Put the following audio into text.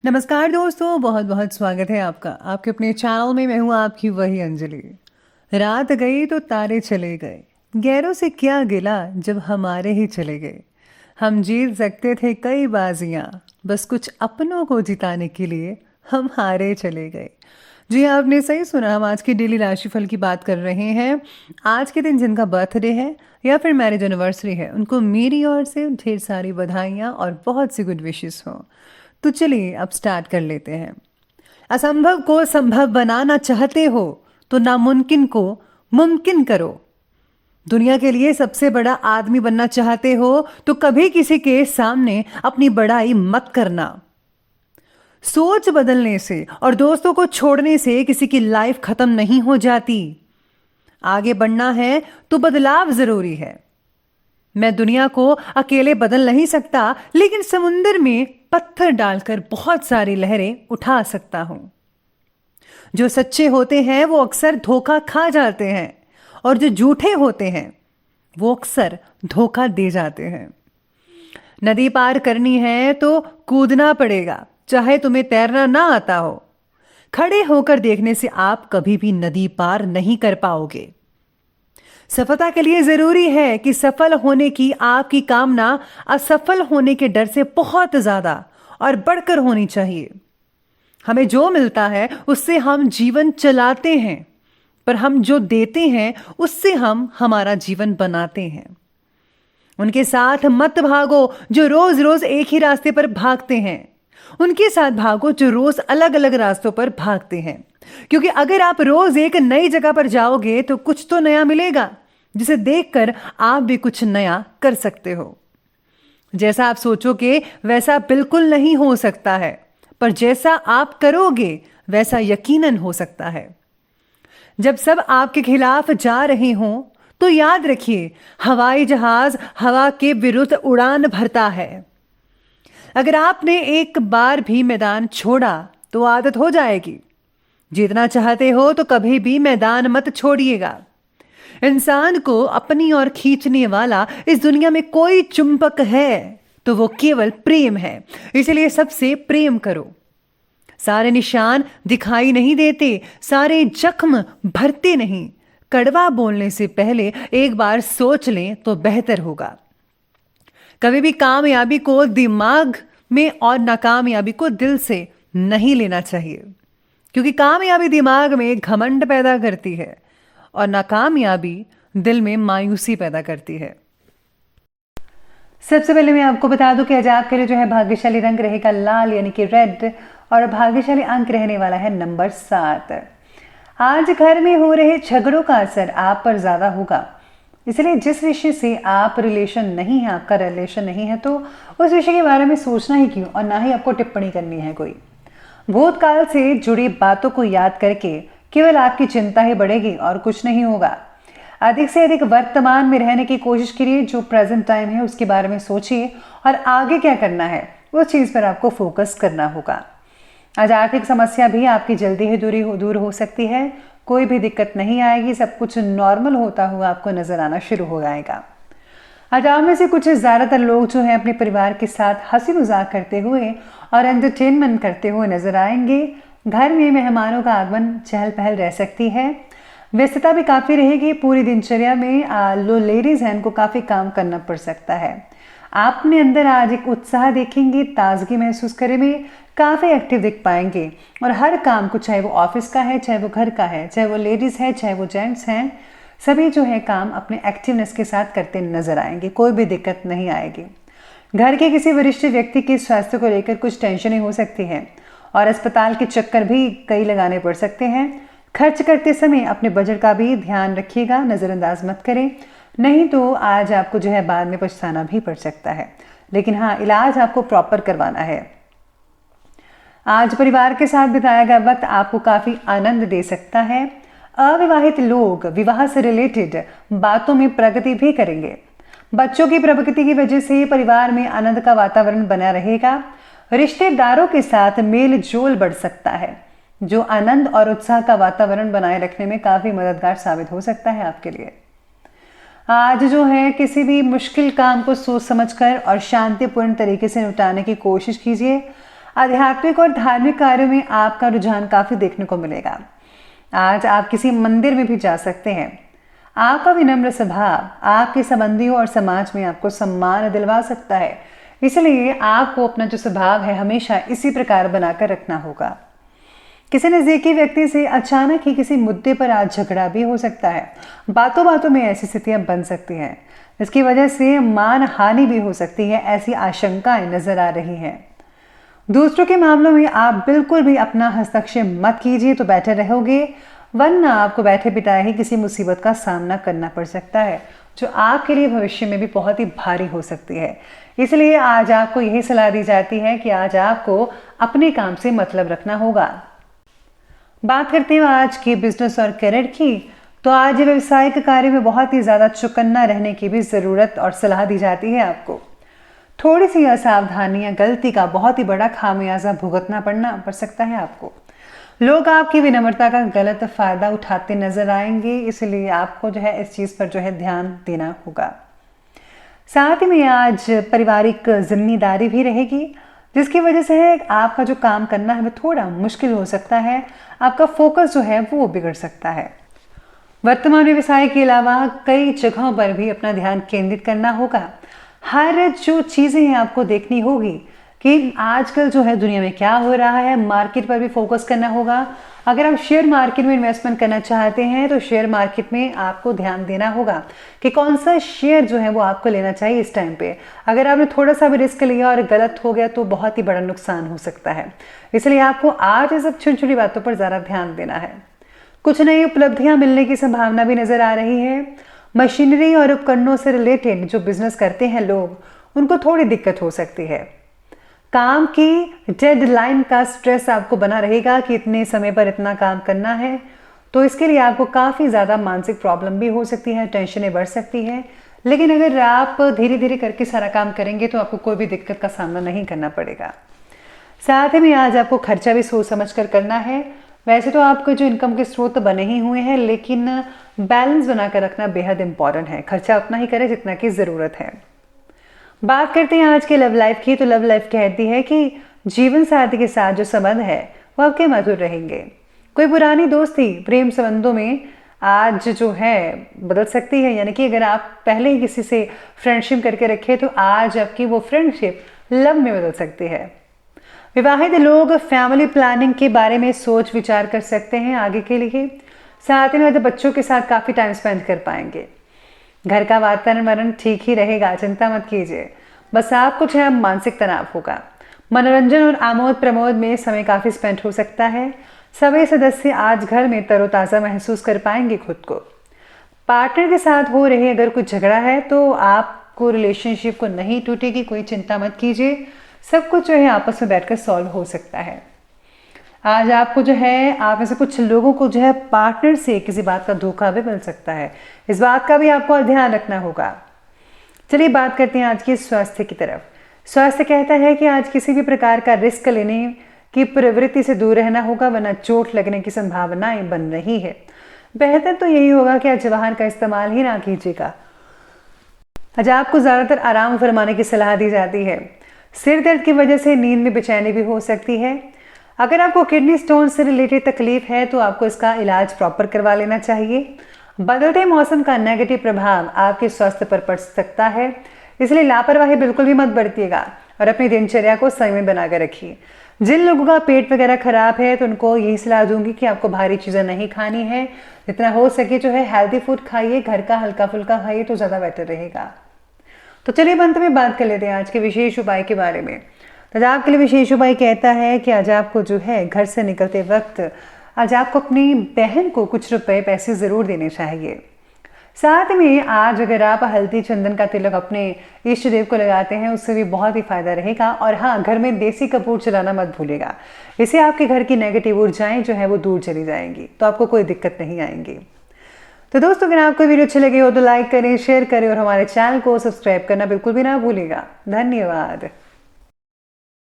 नमस्कार दोस्तों, बहुत बहुत स्वागत है आपका आपके अपने चैनल में। मैं हूँ आपकी वही अंजलि। रात गई तो तारे चले गए, गैरों से क्या गिला जब हमारे ही चले गए। हम जीत सकते थे कई बाजियां, बस कुछ अपनों को जिताने के लिए हम हारे चले गए। जी हाँ, आपने सही सुना। हम आज की डेली राशिफल की बात कर रहे हैं। आज के दिन जिनका बर्थडे है या फिर मैरिज एनिवर्सरी है, उनको मेरी ओर से ढेर सारी बधाइयाँ और बहुत सी गुड विशेस हों। तो चलिए अब स्टार्ट कर लेते हैं। असंभव को संभव बनाना चाहते हो तो नामुमकिन को मुमकिन करो। दुनिया के लिए सबसे बड़ा आदमी बनना चाहते हो तो कभी किसी के सामने अपनी बड़ाई मत करना। सोच बदलने से और दोस्तों को छोड़ने से किसी की लाइफ खत्म नहीं हो जाती। आगे बढ़ना है तो बदलाव जरूरी है। मैं दुनिया को अकेले बदल नहीं सकता, लेकिन समुंदर में पत्थर डालकर बहुत सारी लहरें उठा सकता हूं। जो सच्चे होते हैं वो अक्सर धोखा खा जाते हैं, और जो झूठे होते हैं वो अक्सर धोखा दे जाते हैं। नदी पार करनी है तो कूदना पड़ेगा, चाहे तुम्हें तैरना ना आता हो। खड़े होकर देखने से आप कभी भी नदी पार नहीं कर पाओगे। सफलता के लिए जरूरी है कि सफल होने की आपकी कामना असफल होने के डर से बहुत ज्यादा और बढ़कर होनी चाहिए। हमें जो मिलता है उससे हम जीवन चलाते हैं, पर हम जो देते हैं उससे हम हमारा जीवन बनाते हैं। उनके साथ मत भागो जो रोज रोज एक ही रास्ते पर भागते हैं। उनके साथ भागो जो रोज अलग अलग रास्तों पर भागते हैं, क्योंकि अगर आप रोज एक नई जगह पर जाओगे तो कुछ तो नया मिलेगा, जिसे देखकर आप भी कुछ नया कर सकते हो। जैसा आप सोचोगे वैसा बिल्कुल नहीं हो सकता है, पर जैसा आप करोगे वैसा यकीनन हो सकता है। जब सब आपके खिलाफ जा रहे हों तो याद रखिए, हवाई जहाज हवा के विरुद्ध उड़ान भरता है। अगर आपने एक बार भी मैदान छोड़ा तो आदत हो जाएगी। जीतना चाहते हो तो कभी भी मैदान मत छोड़िएगा। इंसान को अपनी ओर खींचने वाला इस दुनिया में कोई चुंबक है तो वो केवल प्रेम है, इसलिए सबसे प्रेम करो। सारे निशान दिखाई नहीं देते, सारे जख्म भरते नहीं। कड़वा बोलने से पहले एक बार सोच लें तो बेहतर होगा। कभी भी कामयाबी को दिमाग में और नाकामयाबी को दिल से नहीं लेना चाहिए, क्योंकि कामयाबी दिमाग में घमंड पैदा करती है और नाकामयाबी दिल में मायूसी पैदा करती है। सबसे पहले मैं आपको बता दूं कि आज आपके लिए जो है भाग्यशाली रंग रहेगा लाल यानी कि रेड, और भाग्यशाली अंक रहने वाला है नंबर 7। आज घर में हो रहे झगड़ों का असर आप पर ज्यादा होगा, इसलिए जिस विषय से आप रिलेशन नहीं है, आपका रिलेशन नहीं है, तो उस विषय के बारे में सोचना ही क्यों, और ना ही आपको टिप्पणी करनी है कोई। भूतकाल से जुड़ी बातों को याद करके केवल आपकी चिंता ही बढ़ेगी और कुछ नहीं होगा। अधिक से अधिक वर्तमान में रहने की कोशिश करिए। जो प्रेजेंट टाइम है उसके बारे में सोचिए और आगे क्या करना है उस चीज पर आपको फोकस करना होगा। आज आर्थिक समस्या भी आपकी जल्दी ही दूर हो सकती है। कोई भी दिक्कत नहीं आएगी, सब कुछ नॉर्मल होता हुआ आपको नजर आना शुरू हो जाएगा। आज आप में से कुछ ज्यादातर लोग जो हैं अपने परिवार के साथ हंसी मजाक करते हुए और एंटरटेनमेंट करते हुए नजर आएंगे। घर में मेहमानों का आगमन चहल पहल रह सकती है। व्यस्तता भी काफी रहेगी। पूरी दिनचर्या में लो लेडीज हैं, इनको काफी काम करना पड़ सकता है। आप अपने अंदर आज एक उत्साह देखेंगे, ताजगी महसूस करेंगे, काफी एक्टिव दिख पाएंगे, और हर काम को, चाहे वो ऑफिस का है, चाहे वो घर का है, चाहे वो लेडीज है, चाहे वो जेंट्स हैं, सभी जो है काम अपने एक्टिवनेस के साथ करते नजर आएंगे। कोई भी दिक्कत नहीं आएगी। घर के किसी वरिष्ठ व्यक्ति के स्वास्थ्य को लेकर कुछ टेंशनें हो सकती हैं और अस्पताल के चक्कर भी कई लगाने पड़ सकते हैं। खर्च करते समय अपने बजट का भी ध्यान रखिएगा, नजरअंदाज मत करें, नहीं तो आज आपको जो है बाद में पछताना भी पड़ सकता है। लेकिन हाँ, इलाज आपको प्रॉपर करवाना है। आज परिवार के साथ बिताया गया वक्त आपको काफी आनंद दे सकता है। अविवाहित लोग विवाह से रिलेटेड बातों में प्रगति भी करेंगे। बच्चों की प्रगति की वजह से परिवार में आनंद का वातावरण बना रहेगा। रिश्तेदारों के साथ मेल जोल बढ़ सकता है, जो आनंद और उत्साह का वातावरण बनाए रखने में काफी मददगार साबित हो सकता है आपके लिए। आज जो है किसी भी मुश्किल काम को सोच समझकर और शांतिपूर्ण तरीके से निपटाने की कोशिश कीजिए। आध्यात्मिक और धार्मिक कार्यों में आपका रुझान काफ़ी देखने को मिलेगा। आज आप किसी मंदिर में भी जा सकते हैं। आपका विनम्र स्वभाव आपके संबंधियों और समाज में आपको सम्मान दिलवा सकता है, इसलिए आपको अपना जो स्वभाव है हमेशा इसी प्रकार बनाकर रखना होगा। किसी नज़दीकी व्यक्ति से अचानक ही किसी मुद्दे पर आज झगड़ा भी हो सकता है। बातों बातों में ऐसी स्थितियां बन सकती हैं, इसकी वजह से मान हानि भी हो सकती है, ऐसी आशंकाएं नजर आ रही हैं। दूसरों के मामलों में आप बिल्कुल भी अपना हस्तक्षेप मत कीजिए तो बेटर रहोगे, वरना आपको बैठे बिठाए ही किसी मुसीबत का सामना करना पड़ सकता है, जो आपके लिए भविष्य में भी बहुत ही भारी हो सकती है। इसलिए आज आपको यही सलाह दी जाती है कि आज आपको अपने काम से मतलब रखना होगा। बात करते हैं आज की बिजनेस और करियर की, तो आज व्यवसायिक कार्य में बहुत ही ज़्यादा चौकन्ना रहने की भी ज़रूरत और सलाह दी जाती है। आपको थोड़ी सी असावधानी या गलती का बहुत ही बड़ा खामियाजा भुगतना पड़ सकता है। आपको लोग आपकी विनम्रता का गलत फायदा उठाते नजर आएंगे, इसलिए आपको जो है इस चीज़ पर जो है ध्यान देना होगा। साथ ही में आज पारिवारिक जिम्मेदारी भी रहेगी, जिसकी वजह से आपका जो काम करना है वो थोड़ा मुश्किल हो सकता है। आपका फोकस जो है वो बिगड़ सकता है। वर्तमान व्यवसाय के अलावा कई जगहों पर भी अपना ध्यान केंद्रित करना होगा। हर जो चीज़ें हैं आपको देखनी होगी कि आजकल जो है दुनिया में क्या हो रहा है, मार्केट पर भी फोकस करना होगा। अगर आप शेयर मार्केट में इन्वेस्टमेंट करना चाहते हैं तो शेयर मार्केट में आपको ध्यान देना होगा कि कौन सा शेयर जो है वो आपको लेना चाहिए इस टाइम पे। अगर आपने थोड़ा सा भी रिस्क लिया और गलत हो गया तो बहुत ही बड़ा नुकसान हो सकता है, इसलिए आपको आज ये सब छोटी छोटी बातों पर ज़्यादा ध्यान देना है। कुछ नई उपलब्धियां मिलने की संभावना भी नजर आ रही है। मशीनरी और उपकरणों से रिलेटेड जो बिजनेस करते हैं लोग, उनको थोड़ी दिक्कत हो सकती है। काम की डेडलाइन का स्ट्रेस आपको बना रहेगा कि इतने समय पर इतना काम करना है, तो इसके लिए आपको काफ़ी ज़्यादा मानसिक प्रॉब्लम भी हो सकती है, टेंशनें बढ़ सकती हैं। लेकिन अगर आप धीरे धीरे करके सारा काम करेंगे तो आपको कोई भी दिक्कत का सामना नहीं करना पड़ेगा। साथ ही में आज आपको खर्चा भी सोच समझ कर करना है। वैसे तो आपको जो इनकम के स्रोत बने ही हुए हैं, लेकिन बैलेंस बनाकर रखना बेहद इंपॉर्टेंट है। खर्चा उतना ही करें जितना की ज़रूरत है। बात करते हैं आज के लव लाइफ की, तो लव लाइफ कहती है कि जीवन साथी के साथ जो संबंध है वो आपके मधुर रहेंगे। कोई पुरानी दोस्ती प्रेम संबंधों में आज जो है बदल सकती है, यानी कि अगर आप पहले ही किसी से फ्रेंडशिप करके रखे तो आज आपकी वो फ्रेंडशिप लव में बदल सकती है। विवाहित लोग फैमिली प्लानिंग के बारे में सोच विचार कर सकते हैं आगे के लिए। साथ ही में बच्चों के साथ काफ़ी टाइम स्पेंड कर पाएंगे। घर का वातावरण ठीक ही रहेगा, चिंता मत कीजिए। बस आपको जो है मानसिक तनाव होगा। मनोरंजन और आमोद प्रमोद में समय काफ़ी स्पेंड हो सकता है। सभी सदस्य आज घर में तरोताज़ा महसूस कर पाएंगे खुद को। पार्टनर के साथ हो रहे अगर कुछ झगड़ा है तो आपको रिलेशनशिप को नहीं टूटेगी, कोई चिंता मत कीजिए। सब कुछ जो है आपस में बैठकर सॉल्व हो सकता है। आज आपको जो है आप में से कुछ लोगों को जो है पार्टनर से किसी बात का धोखा भी मिल सकता है, इस बात का भी आपको ध्यान रखना होगा। चलिए बात करते हैं आज के स्वास्थ्य की तरफ। स्वास्थ्य कहता है कि आज किसी भी प्रकार का रिस्क लेने की प्रवृत्ति से दूर रहना होगा, वरना चोट लगने की संभावनाएं बन रही है। बेहतर तो यही होगा कि आज वाहन का इस्तेमाल ही ना कीजिएगा। आज आपको ज़्यादातर आराम फरमाने की सलाह दी जाती है। सिर दर्द की वजह से नींद में बेचैनी भी हो सकती है। अगर आपको किडनी स्टोन से रिलेटेड तकलीफ है तो आपको इसका इलाज प्रॉपर करवा लेना चाहिए। बदलते मौसम का नेगेटिव प्रभाव आपके स्वास्थ्य पर पड़ सकता है, इसलिए लापरवाही बिल्कुल भी मत बरतिएगा और अपनी दिनचर्या को संयमित बनाकर रखिए। जिन लोगों का पेट वगैरह खराब है तो उनको यही सलाह दूंगी कि आपको भारी चीज़ें नहीं खानी है। जितना हो सके जो है हेल्दी फूड खाइए, घर का हल्का फुल्का खाइए तो ज़्यादा बेटर रहेगा। तो चलिए अंत में बात कर लेते हैं आज के विशेष उपाय के बारे में। तो आपके लिए विशेष उपाय कहता है कि आज आपको जो है घर से निकलते वक्त आज आपको अपनी बहन को कुछ रुपए पैसे ज़रूर देने चाहिए। साथ में आज अगर आप हल्दी चंदन का तिलक अपने इष्ट देव को लगाते हैं उससे भी बहुत ही फायदा रहेगा। और हाँ, घर में देसी कपूर चलाना मत भूलेगा, इससे आपके घर की नेगेटिव ऊर्जाएं जो है वो दूर चली जाएंगी, तो आपको कोई दिक्कत नहीं आएंगी। तो दोस्तों अगर आपको वीडियो अच्छी लगी हो तो लाइक करें, शेयर करें और हमारे चैनल को सब्सक्राइब करना बिल्कुल भी ना भूलिएगा। धन्यवाद।